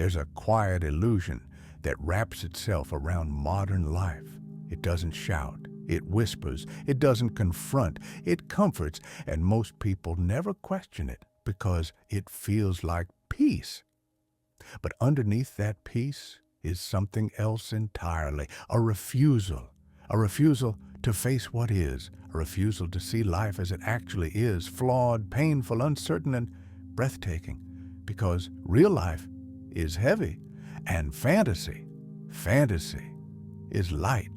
There's a quiet illusion that wraps itself around modern life. It doesn't shout, it whispers, it doesn't confront, it comforts, and most people never question it because it feels like peace. But underneath that peace is something else entirely, a refusal to face what is, a refusal to see life as it actually is, flawed, painful, uncertain, and breathtaking, because real life is heavy, and fantasy is light.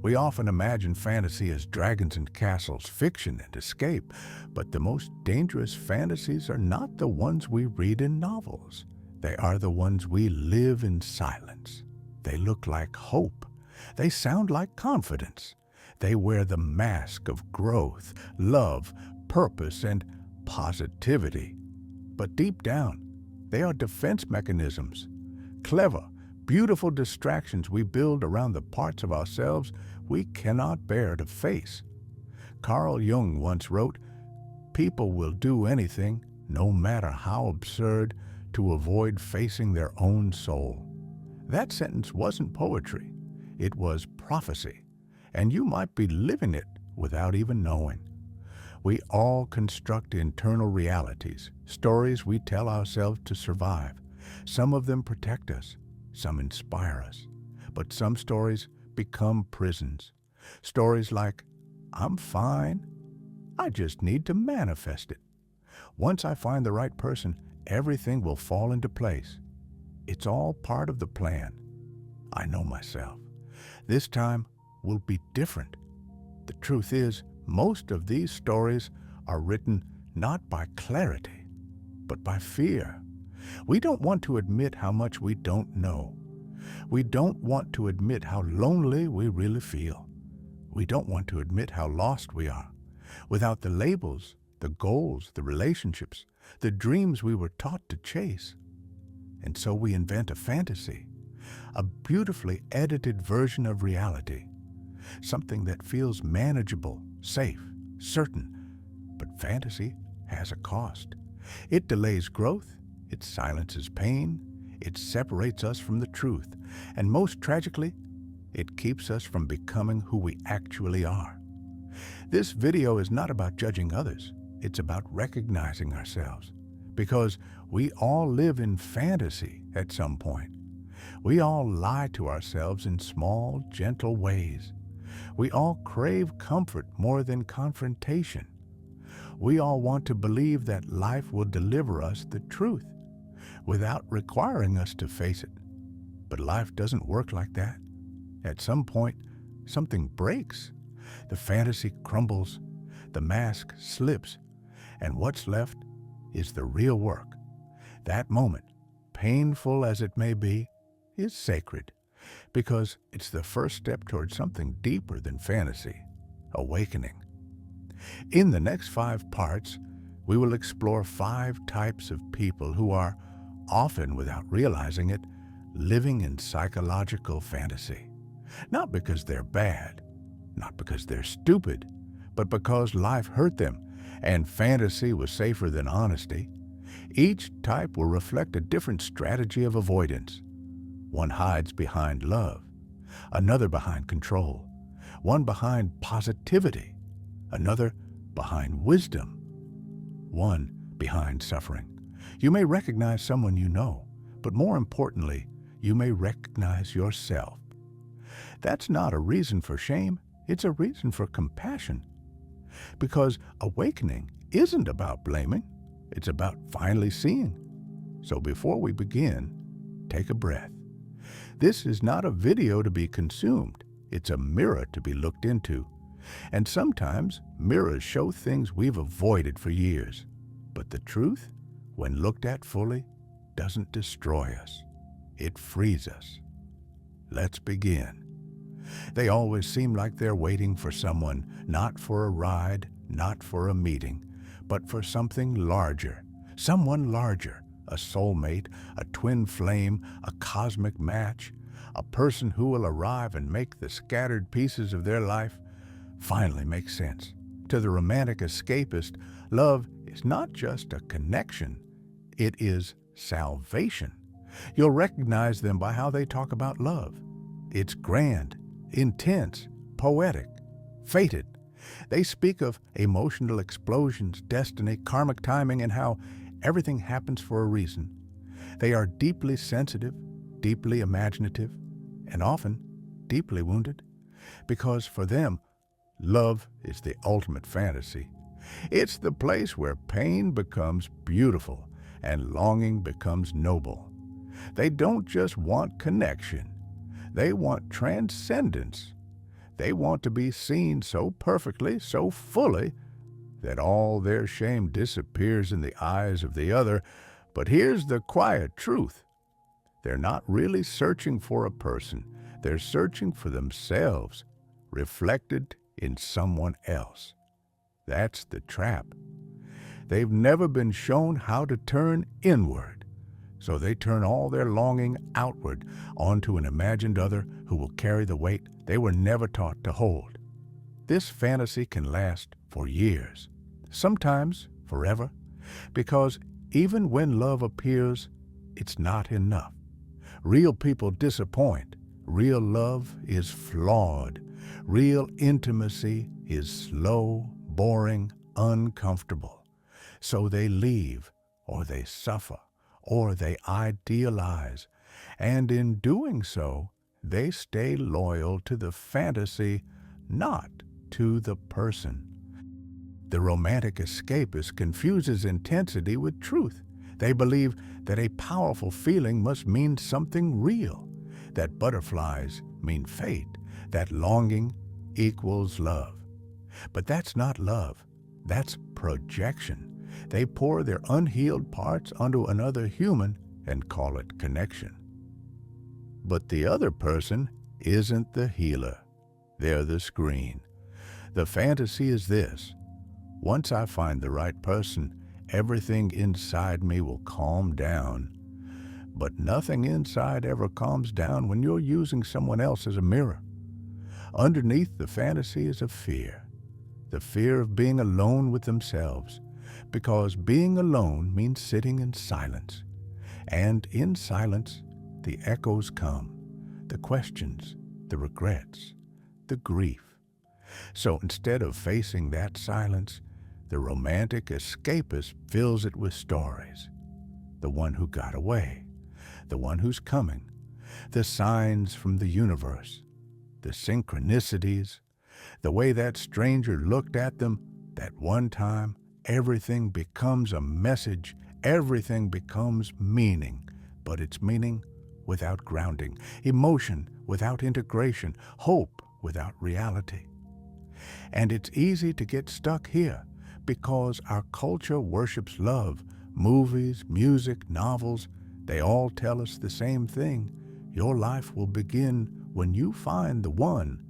We often imagine fantasy as dragons and castles, fiction and escape, but the most dangerous fantasies are not the ones we read in novels. They are the ones we live in silence. They look like hope. They sound like confidence. They wear the mask of growth, love, purpose, and positivity. But deep down, they are defense mechanisms. Clever, beautiful distractions we build around the parts of ourselves we cannot bear to face. Carl Jung once wrote, "People will do anything, no matter how absurd, to avoid facing their own soul." That sentence wasn't poetry. It was prophecy, and you might be living it without even knowing. We all construct internal realities, stories we tell ourselves to survive. Some of them protect us, some inspire us, but some stories become prisons. Stories like, "I'm fine, I just need to manifest it. Once I find the right person, everything will fall into place. It's all part of the plan. I know myself. This time will be different." The truth is, most of these stories are written not by clarity, but by fear. We don't want to admit how much we don't know. We don't want to admit how lonely we really feel. We don't want to admit how lost we are. Without the labels, the goals, the relationships, the dreams we were taught to chase. And so we invent a fantasy, a beautifully edited version of reality, something that feels manageable, safe, certain. But fantasy has a cost. It delays growth, it silences pain, it separates us from the truth, and most tragically, it keeps us from becoming who we actually are. This video is not about judging others, it's about recognizing ourselves, because we all live in fantasy at some point. We all lie to ourselves in small, gentle ways. We all crave comfort more than confrontation. We all want to believe that life will deliver us the truth without requiring us to face it. But life doesn't work like that. At some point, something breaks. The fantasy crumbles, the mask slips, and what's left is the real work. That moment, painful as it may be, is sacred, because it's the first step towards something deeper than fantasy, awakening. In the next 5 parts, we will explore 5 types of people who are, often without realizing it, living in psychological fantasy. Not because they're bad, not because they're stupid, but because life hurt them and fantasy was safer than honesty. Each type will reflect a different strategy of avoidance. One hides behind love, another behind control, one behind positivity, another behind wisdom, one behind suffering. You may recognize someone you know, but more importantly, you may recognize yourself. That's not a reason for shame, it's a reason for compassion. Because awakening isn't about blaming, it's about finally seeing. So before we begin, take a breath. This is not a video to be consumed, it's a mirror to be looked into. And sometimes mirrors show things we've avoided for years. But the truth, when looked at fully, doesn't destroy us. It frees us. Let's begin. They always seem like they're waiting for someone, not for a ride, not for a meeting, but for something larger, someone larger, a soulmate, a twin flame, a cosmic match, a person who will arrive and make the scattered pieces of their life finally make sense. To the romantic escapist, love is not just a connection, it is salvation. You'll recognize them by how they talk about love. It's grand, intense, poetic, fated. They speak of emotional explosions, destiny, karmic timing, and how everything happens for a reason. They are deeply sensitive, deeply imaginative, and often deeply wounded, because for them, love is the ultimate fantasy. It's the place where pain becomes beautiful and longing becomes noble. They don't just want connection, they want transcendence. They want to be seen so perfectly, so fully, that all their shame disappears in the eyes of the other. But here's the quiet truth. They're not really searching for a person. They're searching for themselves, reflected in someone else. That's the trap. They've never been shown how to turn inward, so they turn all their longing outward onto an imagined other who will carry the weight they were never taught to hold. This fantasy can last for years, sometimes forever, because even when love appears, it's not enough. Real people disappoint. Real love is flawed. Real intimacy is slow, boring, uncomfortable. So they leave, or they suffer, or they idealize, and in doing so, they stay loyal to the fantasy, not to the person. The romantic escapist confuses intensity with truth. They believe that a powerful feeling must mean something real, that butterflies mean fate, that longing equals love. But that's not love. That's projection. They pour their unhealed parts onto another human and call it connection. But the other person isn't the healer. They're the screen. The fantasy is this: once I find the right person, everything inside me will calm down. But nothing inside ever calms down when you're using someone else as a mirror. Underneath the fantasy is a fear. The fear of being alone with themselves, because being alone means sitting in silence. And in silence, the echoes come, the questions, the regrets, the grief. So instead of facing that silence, the romantic escapist fills it with stories. The one who got away, the one who's coming, the signs from the universe, the synchronicities, the way that stranger looked at them that one time. Everything becomes a message, everything becomes meaning, but it's meaning without grounding, emotion without integration, hope without reality. And it's easy to get stuck here because our culture worships love. Movies, music, novels, they all tell us the same thing. Your life will begin when you find the one.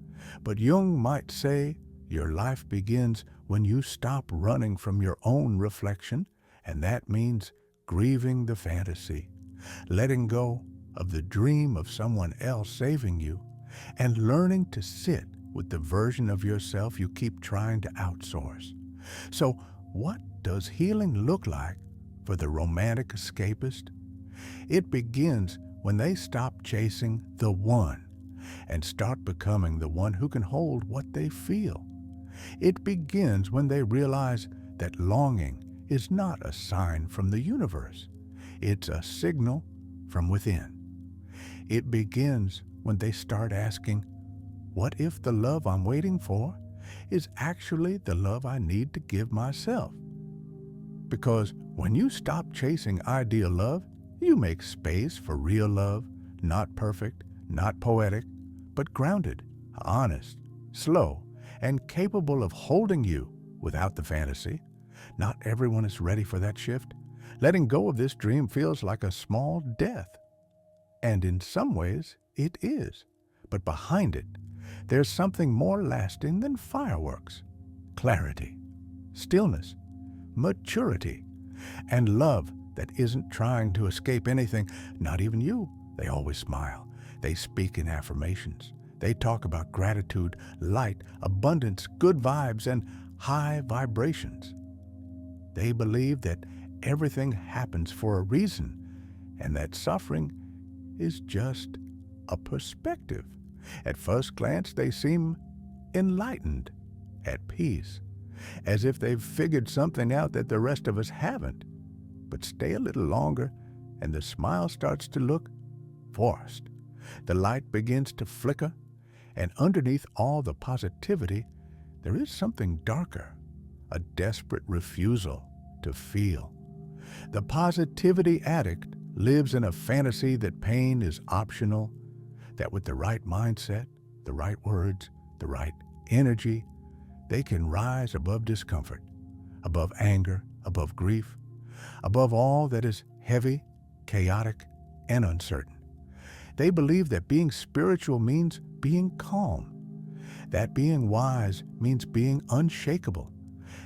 But Jung might say your life begins when you stop running from your own reflection, and that means grieving the fantasy, letting go of the dream of someone else saving you, and learning to sit with the version of yourself you keep trying to outsource. So, what does healing look like for the romantic escapist? It begins when they stop chasing the one and start becoming the one who can hold what they feel. It begins when they realize that longing is not a sign from the universe. It's a signal from within. It begins when they start asking, what if the love I'm waiting for is actually the love I need to give myself? Because when you stop chasing ideal love, you make space for real love, not perfect, not poetic, but grounded, honest, slow, and capable of holding you without the fantasy. Not everyone is ready for that shift. Letting go of this dream feels like a small death. And in some ways, it is. But behind it, there's something more lasting than fireworks. Clarity, stillness, maturity, and love that isn't trying to escape anything, not even you. They always smile. They speak in affirmations. They talk about gratitude, light, abundance, good vibes, and high vibrations. They believe that everything happens for a reason, and that suffering is just a perspective. At first glance, they seem enlightened, at peace, as if they've figured something out that the rest of us haven't. But stay a little longer, and the smile starts to look forced. The light begins to flicker, and underneath all the positivity, there is something darker, a desperate refusal to feel. The positivity addict lives in a fantasy that pain is optional, that with the right mindset, the right words, the right energy, they can rise above discomfort, above anger, above grief, above all that is heavy, chaotic, and uncertain. They believe that being spiritual means being calm, that being wise means being unshakable,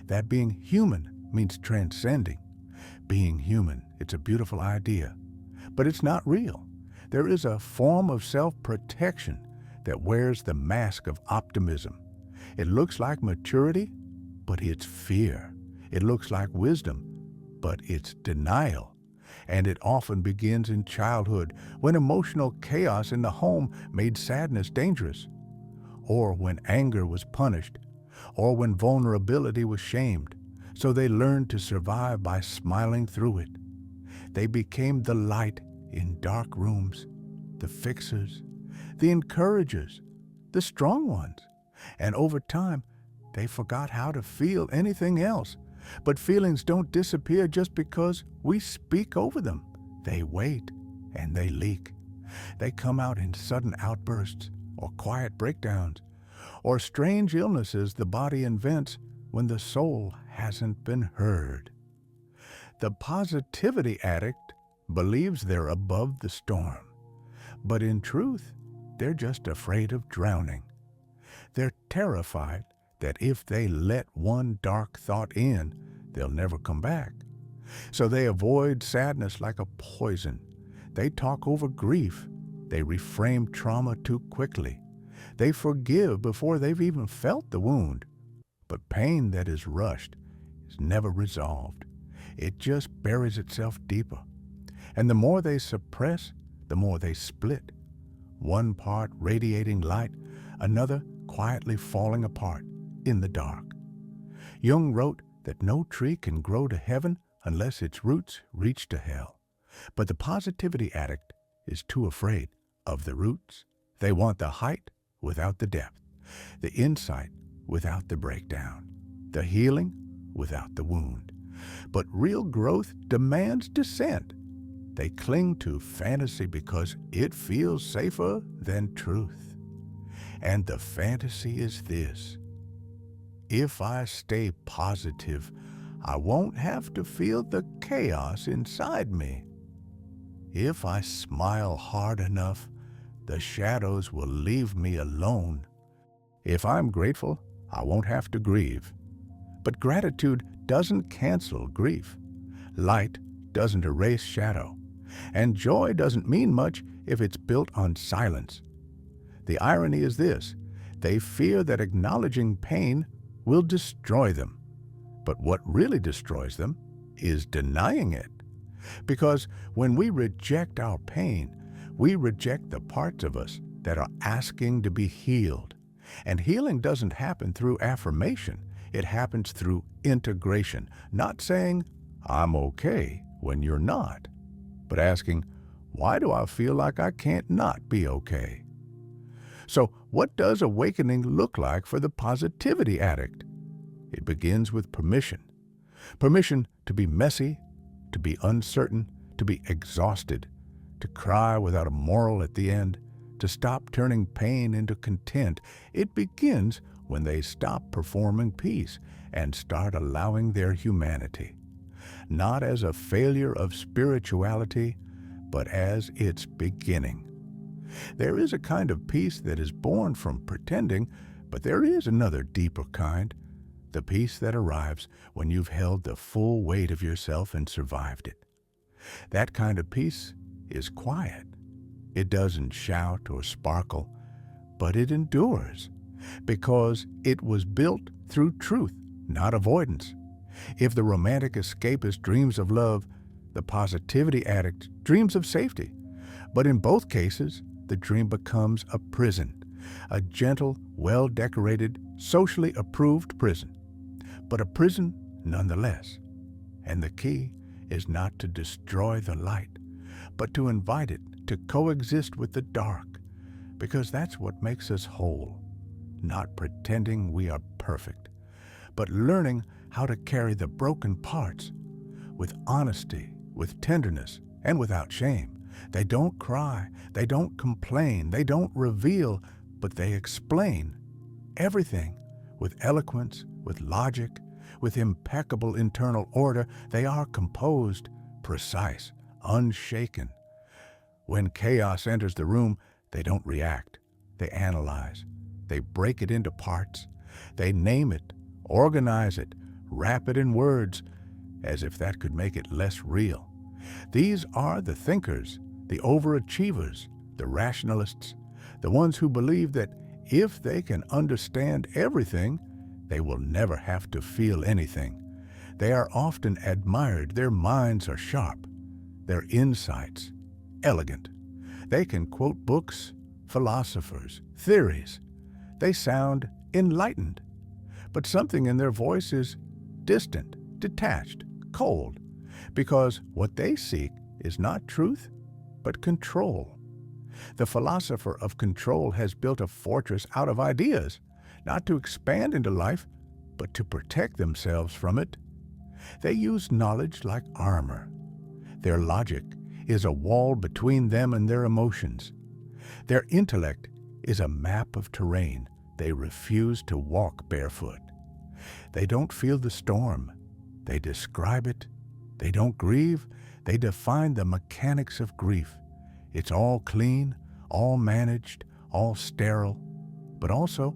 that being human means transcending. Being human, it's a beautiful idea, but it's not real. There is a form of self-protection that wears the mask of optimism. It looks like maturity, but it's fear. It looks like wisdom, but it's denial. And it often begins in childhood, when emotional chaos in the home made sadness dangerous, or when anger was punished, or when vulnerability was shamed. So they learned to survive by smiling through it. They became the light in dark rooms, the fixers, the encouragers, the strong ones. And over time, they forgot how to feel anything else. But feelings don't disappear just because we speak over them. They wait and they leak. They come out in sudden outbursts or quiet breakdowns or strange illnesses the body invents when the soul hasn't been heard. The positivity addict believes they're above the storm, but in truth, they're just afraid of drowning. They're terrified that if they let one dark thought in, they'll never come back. So they avoid sadness like a poison. They talk over grief. They reframe trauma too quickly. They forgive before they've even felt the wound. But pain that is rushed is never resolved. It just buries itself deeper. And the more they suppress, the more they split. One part radiating light, another quietly falling apart in the dark. Jung wrote that no tree can grow to heaven unless its roots reach to hell. But the positivity addict is too afraid of the roots. They want the height without the depth, the insight without the breakdown, the healing without the wound. But real growth demands descent. They cling to fantasy because it feels safer than truth. And the fantasy is this: if I stay positive, I won't have to feel the chaos inside me. If I smile hard enough, the shadows will leave me alone. If I'm grateful, I won't have to grieve. But gratitude doesn't cancel grief. Light doesn't erase shadow. And joy doesn't mean much if it's built on silence. The irony is this: they fear that acknowledging pain will destroy them. But what really destroys them is denying it. Because when we reject our pain, we reject the parts of us that are asking to be healed. And healing doesn't happen through affirmation. It happens through integration, not saying, "I'm okay," when you're not, but asking, "Why do I feel like I can't not be okay?" So what does awakening look like for the positivity addict? It begins with permission. Permission to be messy, to be uncertain, to be exhausted, to cry without a moral at the end, to stop turning pain into content. It begins when they stop performing peace and start allowing their humanity, not as a failure of spirituality, but as its beginning. There is a kind of peace that is born from pretending, but there is another deeper kind, the peace that arrives when you've held the full weight of yourself and survived it. That kind of peace is quiet. It doesn't shout or sparkle, but it endures because it was built through truth, not avoidance. If the romantic escapist dreams of love, The positivity addict dreams of safety, but in both cases, the dream becomes a prison, a gentle, well-decorated, socially approved prison, but a prison nonetheless. And the key is not to destroy the light, but to invite it to coexist with the dark, because that's what makes us whole, not pretending we are perfect, but learning how to carry the broken parts with honesty, with tenderness, and without shame. They don't cry, they don't complain, they don't reveal, but they explain everything with eloquence, with logic, with impeccable internal order. They are composed, precise, unshaken. When chaos enters the room, they don't react. They analyze. They break it into parts. They name it, organize it, wrap it in words, as if that could make it less real. These are the thinkers, the overachievers, the rationalists, the ones who believe that if they can understand everything, they will never have to feel anything. They are often admired. Their minds are sharp, their insights elegant. They can quote books, philosophers, theories. They sound enlightened, but something in their voice is distant, detached, cold, because what they seek is not truth, but control. The philosopher of control has built a fortress out of ideas, not to expand into life, but to protect themselves from it. They use knowledge like armor. Their logic is a wall between them and their emotions. Their intellect is a map of terrain. They refuse to walk barefoot. They don't feel the storm. They describe it. They don't grieve. They define the mechanics of grief. It's all clean, all managed, all sterile, but also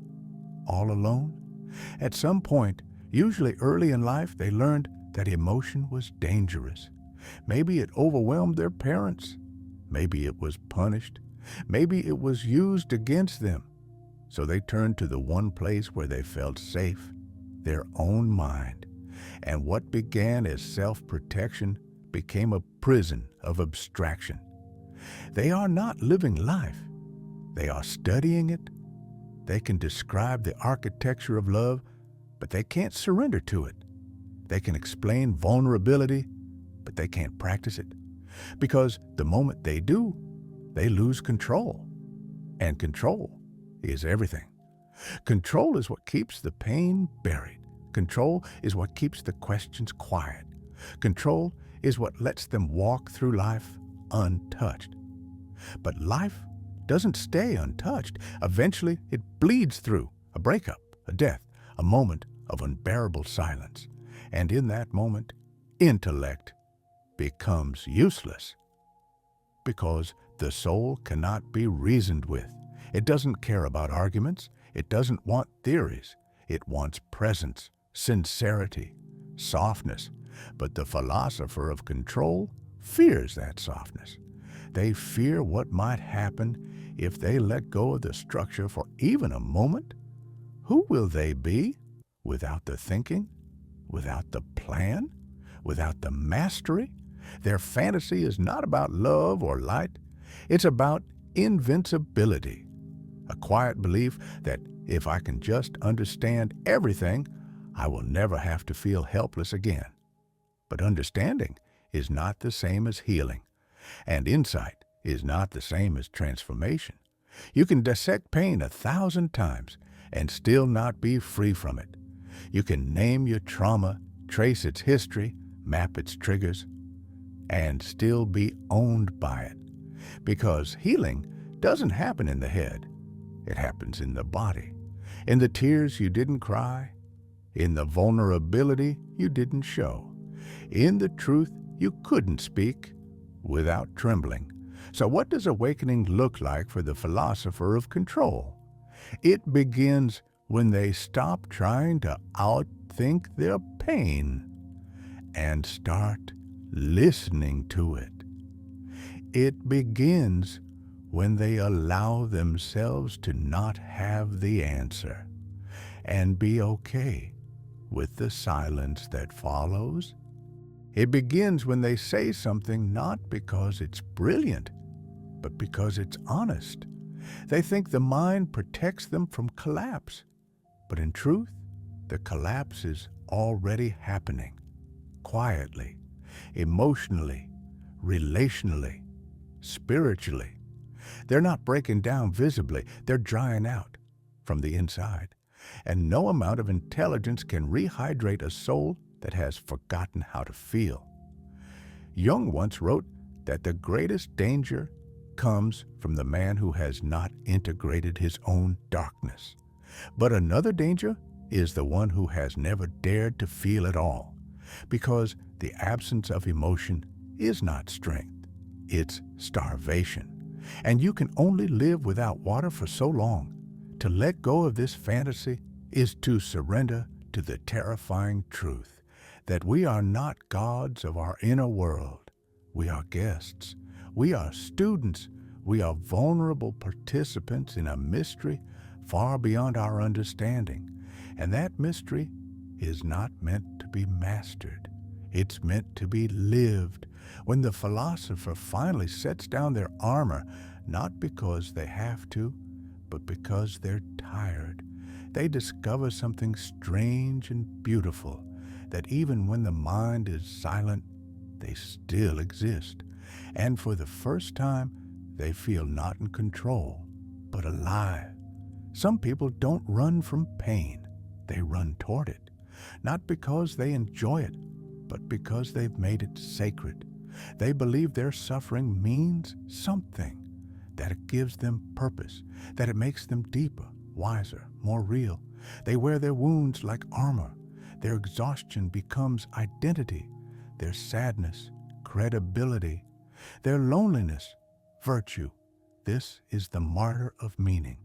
all alone. At some point, usually early in life, they learned that emotion was dangerous. Maybe it overwhelmed their parents. Maybe it was punished. Maybe it was used against them. So they turned to the one place where they felt safe, their own mind. And what began as self-protection became a prison of abstraction. They are not living life. They are studying it. They can describe the architecture of love, but they can't surrender to it. They can explain vulnerability, but they can't practice it. Because the moment they do, they lose control. And control is everything. Control is what keeps the pain buried. Control is what keeps the questions quiet. Control is what lets them walk through life untouched. But life doesn't stay untouched. Eventually, it bleeds through a breakup, a death, a moment of unbearable silence. And in that moment, intellect becomes useless, because the soul cannot be reasoned with. It doesn't care about arguments. It doesn't want theories. It wants presence, sincerity, softness. But the philosopher of control fears that softness. They fear what might happen if they let go of the structure for even a moment. Who will they be without the thinking, without the plan, without the mastery? Their fantasy is not about love or light. It's about invincibility, a quiet belief that if I can just understand everything, I will never have to feel helpless again. But understanding is not the same as healing, and insight is not the same as transformation. You can dissect pain 1,000 times and still not be free from it. You can name your trauma, trace its history, map its triggers, and still be owned by it. Because healing doesn't happen in the head. It happens in the body, in the tears you didn't cry, in the vulnerability you didn't show, in the truth you couldn't speak without trembling. So what does awakening look like for the philosopher of control? It begins when they stop trying to outthink their pain and start listening to it. It begins when they allow themselves to not have the answer and be okay with the silence that follows. It begins when they say something not because it's brilliant, but because it's honest. They think the mind protects them from collapse, but in truth, the collapse is already happening, quietly, emotionally, relationally, spiritually. They're not breaking down visibly, they're drying out from the inside. And no amount of intelligence can rehydrate a soul that has forgotten how to feel. Jung once wrote that the greatest danger comes from the man who has not integrated his own darkness. But another danger is the one who has never dared to feel at all, because the absence of emotion is not strength, it's starvation. And you can only live without water for so long. To let go of this fantasy is to surrender to the terrifying truth that we are not gods of our inner world. We are guests. We are students. We are vulnerable participants in a mystery far beyond our understanding. And that mystery is not meant to be mastered. It's meant to be lived. When the philosopher finally sets down their armor, not because they have to, but because they're tired, they discover something strange and beautiful, that even when the mind is silent, they still exist. And for the first time, they feel not in control, but alive. Some people don't run from pain. They run toward it, not because they enjoy it, but because they've made it sacred. They believe their suffering means something, that it gives them purpose, that it makes them deeper, wiser, more real. They wear their wounds like armor. Their exhaustion becomes identity, their sadness, credibility, their loneliness, virtue. This is the martyr of meaning.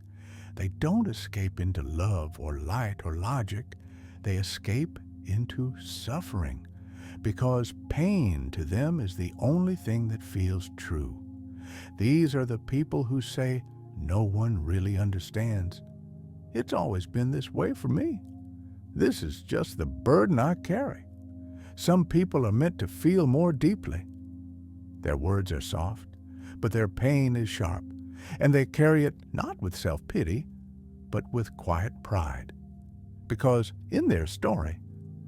They don't escape into love or light or logic. They escape into suffering, because pain to them is the only thing that feels true. These are the people who say, no one really understands. It's always been this way for me. This is just the burden I carry. Some people are meant to feel more deeply. Their words are soft, but their pain is sharp, and they carry it not with self-pity, but with quiet pride. Because in their story,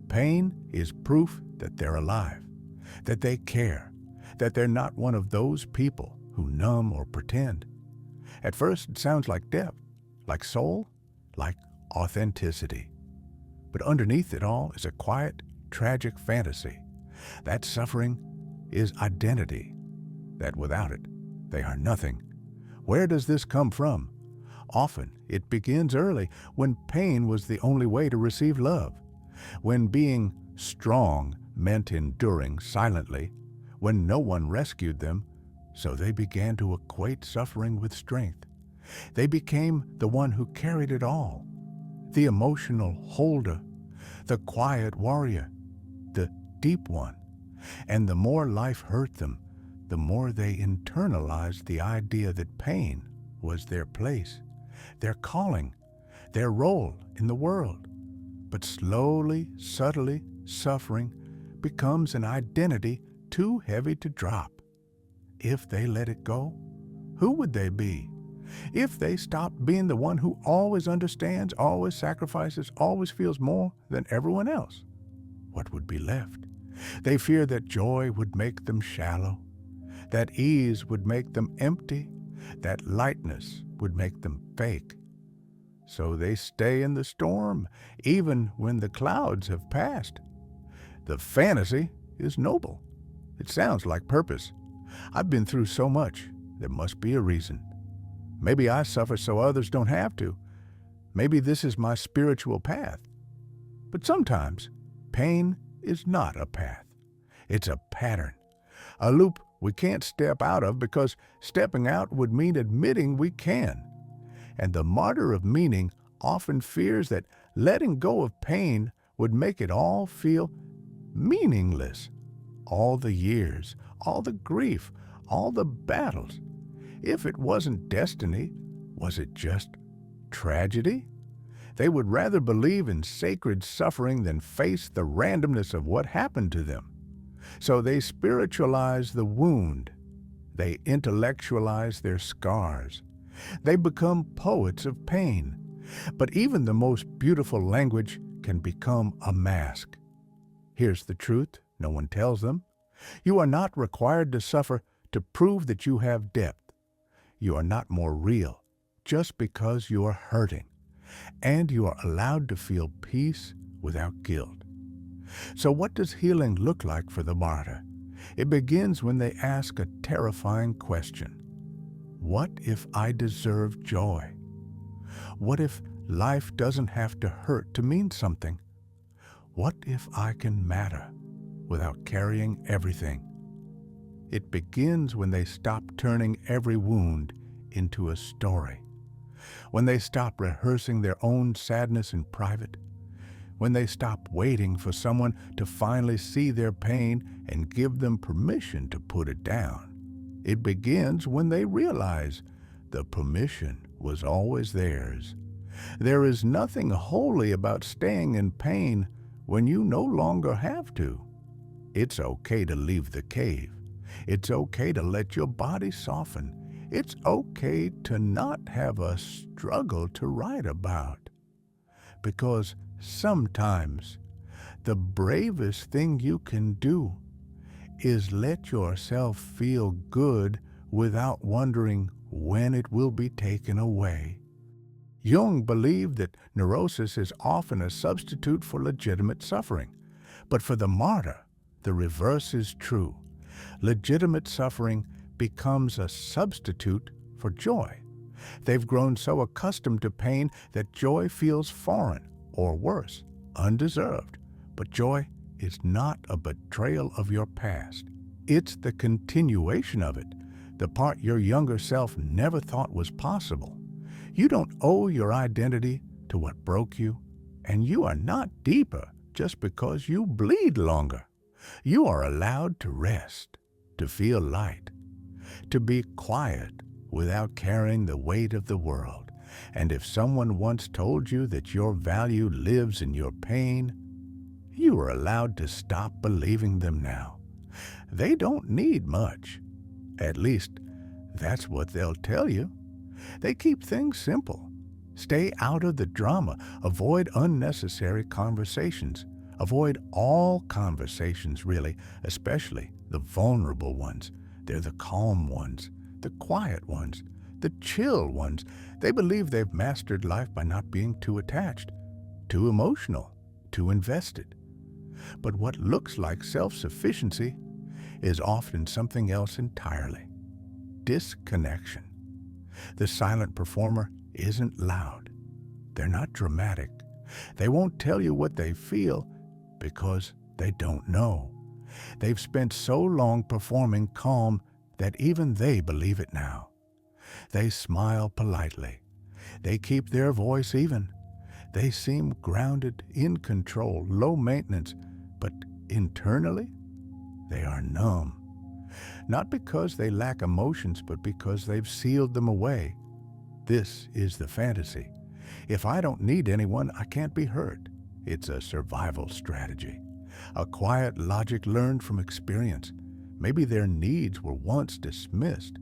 pain is proof that they're alive, that they care, that they're not one of those people who numb or pretend. At first, it sounds like depth, like soul, like authenticity. But underneath it all is a quiet, tragic fantasy. That suffering is identity, that without it, they are nothing. Where does this come from? Often, it begins early, when pain was the only way to receive love, when being strong meant enduring silently, when no one rescued them, so they began to equate suffering with strength. They became the one who carried it all, the emotional holder, the quiet warrior, the deep one. And the more life hurt them, the more they internalized the idea that pain was their place, their calling, their role in the world. But slowly, subtly, suffering becomes an identity too heavy to drop. If they let it go, who would they be? If they stopped being the one who always understands, always sacrifices, always feels more than everyone else, what would be left? They fear that joy would make them shallow, that ease would make them empty, that lightness would make them fake. So they stay in the storm, even when the clouds have passed. The fantasy is noble. It sounds like purpose. I've been through so much, there must be a reason. Maybe I suffer so others don't have to. Maybe this is my spiritual path. But sometimes, pain is not a path. It's a pattern, a loop we can't step out of, because stepping out would mean admitting we can. And the martyr of meaning often fears that letting go of pain would make it all feel meaningless. All the years, all the grief, all the battles. If it wasn't destiny, was it just tragedy? They would rather believe in sacred suffering than face the randomness of what happened to them. So they spiritualize the wound. They intellectualize their scars. They become poets of pain. But even the most beautiful language can become a mask. Here's the truth no one tells them. You are not required to suffer to prove that you have depth. You are not more real just because you are hurting. And you are allowed to feel peace without guilt. So what does healing look like for the martyr? It begins when they ask a terrifying question. What if I deserve joy? What if life doesn't have to hurt to mean something? What if I can matter without carrying everything? It begins when they stop turning every wound into a story. When they stop rehearsing their own sadness in private. When they stop waiting for someone to finally see their pain and give them permission to put it down. It begins when they realize the permission was always theirs. There is nothing holy about staying in pain when you no longer have to. It's okay to leave the cave. It's okay to let your body soften. It's okay to not have a struggle to write about. Because sometimes the bravest thing you can do is let yourself feel good without wondering when it will be taken away. Jung believed that neurosis is often a substitute for legitimate suffering. But for the martyr, the reverse is true. Legitimate suffering becomes a substitute for joy. They've grown so accustomed to pain that joy feels foreign, or worse, undeserved. But joy is not a betrayal of your past. It's the continuation of it, the part your younger self never thought was possible. You don't owe your identity to what broke you, and you are not deeper just because you bleed longer. You are allowed to rest, to feel light, to be quiet without carrying the weight of the world. And if someone once told you that your value lives in your pain, you are allowed to stop believing them now. They don't need much. At least, that's what they'll tell you. They keep things simple. Stay out of the drama. Avoid unnecessary conversations. Avoid all conversations, really, especially the vulnerable ones. They're the calm ones, the quiet ones, the chill ones. They believe they've mastered life by not being too attached, too emotional, too invested. But what looks like self-sufficiency is often something else entirely. Disconnection. The silent performer isn't loud. They're not dramatic. They won't tell you what they feel because they don't know. They've spent so long performing calm that even they believe it now. They smile politely. They keep their voice even. They seem grounded, in control, low maintenance, but internally, they are numb. Not because they lack emotions, but because they've sealed them away. This is the fantasy. If I don't need anyone, I can't be hurt. It's a survival strategy. A quiet logic learned from experience. Maybe their needs were once dismissed.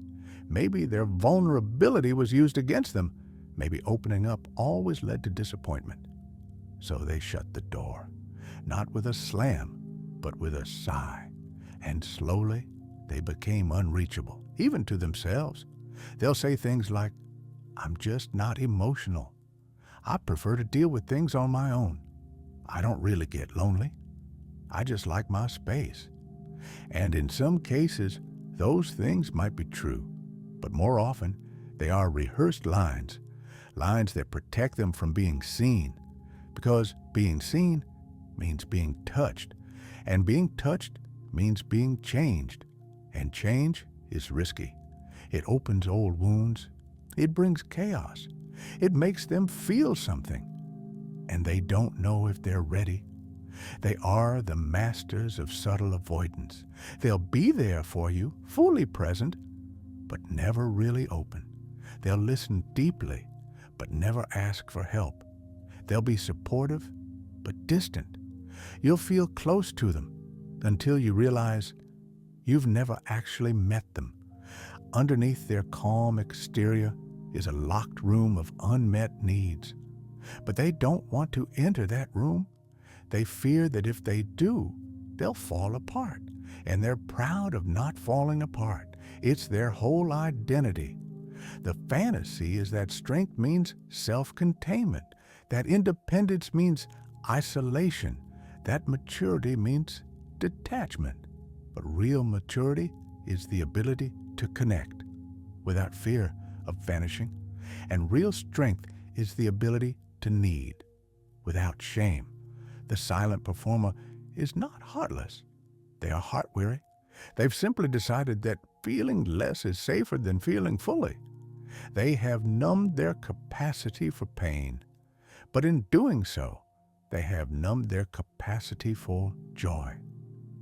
Maybe their vulnerability was used against them. Maybe opening up always led to disappointment. So they shut the door, not with a slam, but with a sigh. And slowly, they became unreachable, even to themselves. They'll say things like, I'm just not emotional. I prefer to deal with things on my own. I don't really get lonely. I just like my space. And in some cases, those things might be true, but more often, they are rehearsed lines that protect them from being seen, because being seen means being touched, and being touched means being changed, and change is risky. It opens old wounds. It brings chaos. It makes them feel something, and they don't know if they're ready. They are the masters of subtle avoidance. They'll be there for you, fully present, but never really open. They'll listen deeply, but never ask for help. They'll be supportive, but distant. You'll feel close to them, until you realize you've never actually met them. Underneath their calm exterior is a locked room of unmet needs. But they don't want to enter that room. They fear that if they do, they'll fall apart. And they're proud of not falling apart. It's their whole identity. The fantasy is that strength means self-containment, that independence means isolation, that maturity means detachment. But real maturity is the ability to connect without fear of vanishing. And real strength is the ability to need without shame. The silent performer is not heartless. They are heart-weary. They've simply decided that feeling less is safer than feeling fully. They have numbed their capacity for pain, but in doing so, they have numbed their capacity for joy.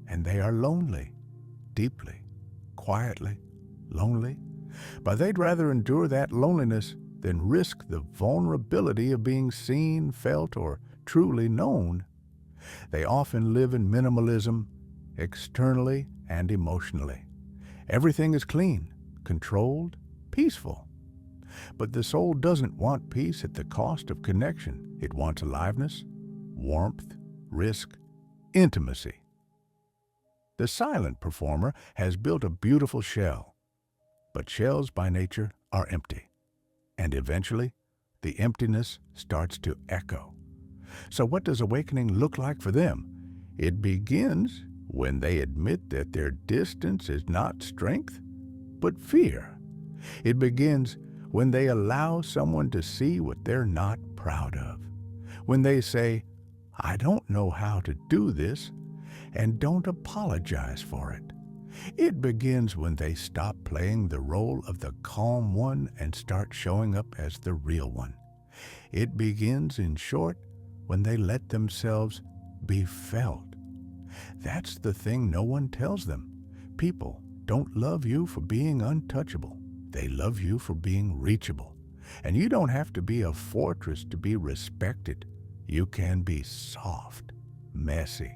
And they are lonely, deeply, quietly, lonely. But they'd rather endure that loneliness than risk the vulnerability of being seen, felt, or truly known. They often live in minimalism, externally and emotionally. Everything is clean, controlled, peaceful. But the soul doesn't want peace at the cost of connection. It wants aliveness, warmth, risk, intimacy. The silent performer has built a beautiful shell, but shells by nature are empty. And eventually, the emptiness starts to echo. So what does awakening look like for them? It begins when they admit that their distance is not strength, but fear. It begins when they allow someone to see what they're not proud of. When they say, "I don't know how to do this," and don't apologize for it. It begins when they stop playing the role of the calm one and start showing up as the real one. It begins, in short, when they let themselves be felt. That's the thing no one tells them. People don't love you for being untouchable. They love you for being reachable. And you don't have to be a fortress to be respected. You can be soft, messy,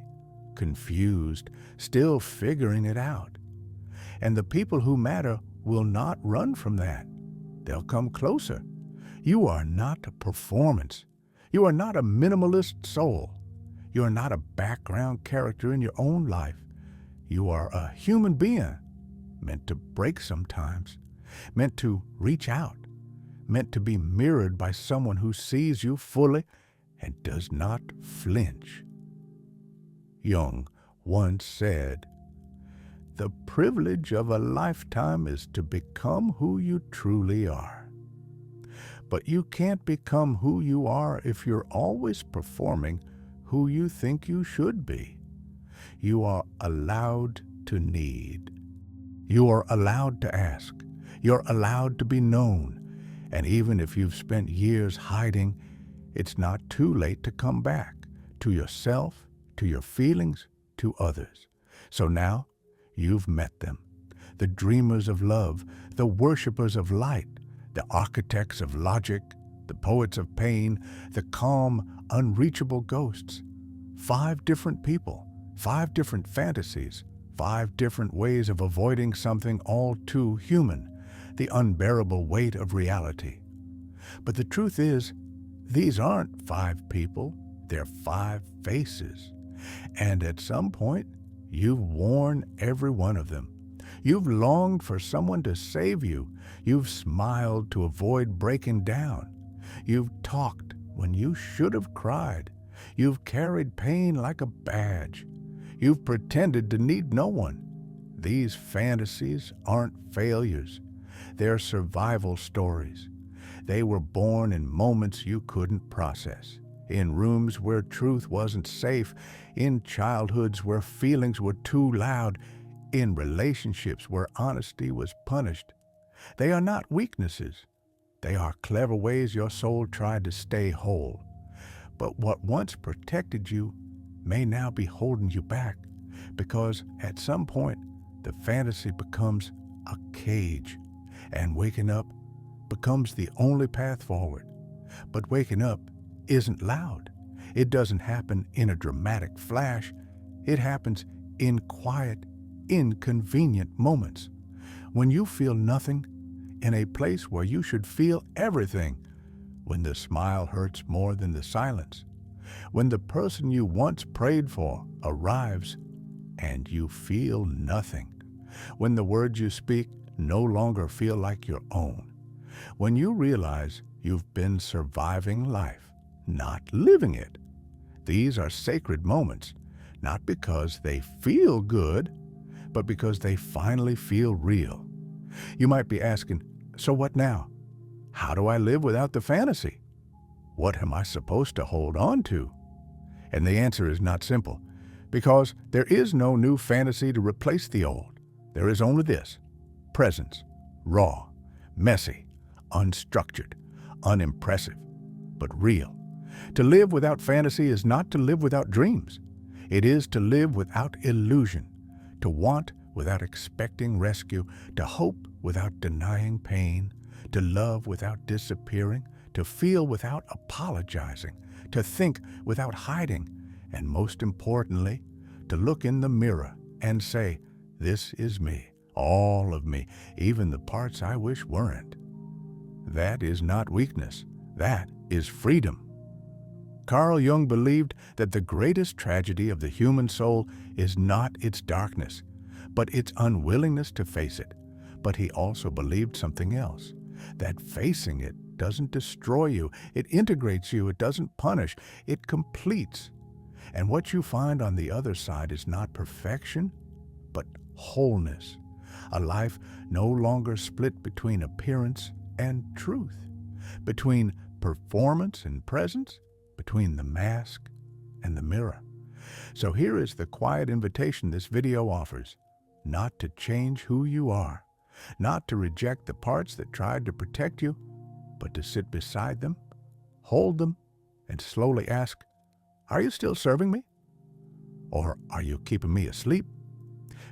confused, still figuring it out. And the people who matter will not run from that. They'll come closer. You are not a performance. You are not a minimalist soul. You are not a background character in your own life. You are a human being, meant to break sometimes, meant to reach out, meant to be mirrored by someone who sees you fully and does not flinch. Jung once said, "The privilege of a lifetime is to become who you truly are." But you can't become who you are if you're always performing who you think you should be. You are allowed to need. You are allowed to ask. You're allowed to be known. And even if you've spent years hiding, it's not too late to come back to yourself, to your feelings, to others. So now you've met them, the dreamers of love, the worshipers of light, the architects of logic, the poets of pain, the calm, unreachable ghosts. 5 different people, 5 different fantasies, 5 different ways of avoiding something all too human, the unbearable weight of reality. But the truth is, these aren't 5 people, they're 5 faces. And at some point, you've worn every one of them. You've longed for someone to save you. You've smiled to avoid breaking down. You've talked when you should have cried. You've carried pain like a badge. You've pretended to need no one. These fantasies aren't failures. They're survival stories. They were born in moments you couldn't process, in rooms where truth wasn't safe, in childhoods where feelings were too loud, in relationships where honesty was punished. They are not weaknesses. They are clever ways your soul tried to stay whole. But what once protected you may now be holding you back, because at some point the fantasy becomes a cage, and waking up becomes the only path forward. But waking up isn't loud. It doesn't happen in a dramatic flash. It happens in quiet, inconvenient moments, when you feel nothing, in a place where you should feel everything, when the smile hurts more than the silence, when the person you once prayed for arrives and you feel nothing, when the words you speak no longer feel like your own, when you realize you've been surviving life, not living it. These are sacred moments, not because they feel good, but because they finally feel real. You might be asking, so what now? How do I live without the fantasy? What am I supposed to hold on to? And the answer is not simple, because there is no new fantasy to replace the old. There is only this: presence, raw, messy, unstructured, unimpressive, but real. To live without fantasy is not to live without dreams. It is to live without illusion, to want without expecting rescue, to hope without denying pain, to love without disappearing, to feel without apologizing, to think without hiding, and most importantly, to look in the mirror and say, "This is me, all of me, even the parts I wish weren't." That is not weakness. That is freedom. Carl Jung believed that the greatest tragedy of the human soul is not its darkness, but its unwillingness to face it. But he also believed something else, that facing it doesn't destroy you, it integrates you, it doesn't punish, it completes. And what you find on the other side is not perfection, but wholeness, a life no longer split between appearance and truth, between performance and presence, between the mask and the mirror. So here is the quiet invitation this video offers: not to change who you are, not to reject the parts that tried to protect you, but to sit beside them, hold them, and slowly ask, "Are you still serving me? Or are you keeping me asleep?"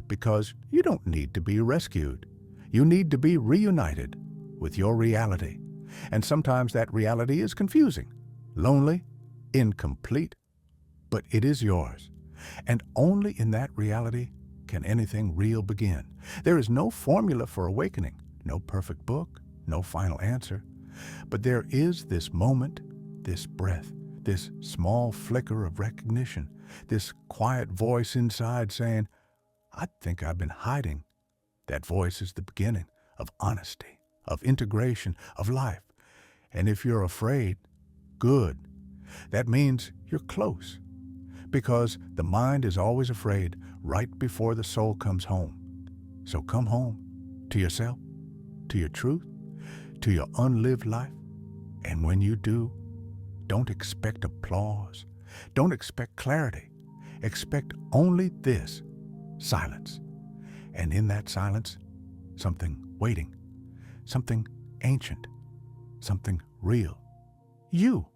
Because you don't need to be rescued. You need to be reunited with your reality. And sometimes that reality is confusing, lonely, incomplete, but it is yours. And only in that reality can anything real begin. There is no formula for awakening, no perfect book, no final answer. But there is this moment, this breath, this small flicker of recognition, this quiet voice inside saying, "I think I've been hiding." That voice is the beginning of honesty, of integration, of life. And if you're afraid, good. That means you're close. Because the mind is always afraid right before the soul comes home. So come home to yourself, to your truth, to your unlived life. And when you do, don't expect applause. Don't expect clarity. Expect only this: silence. And in that silence, something waiting, something ancient, something real. You.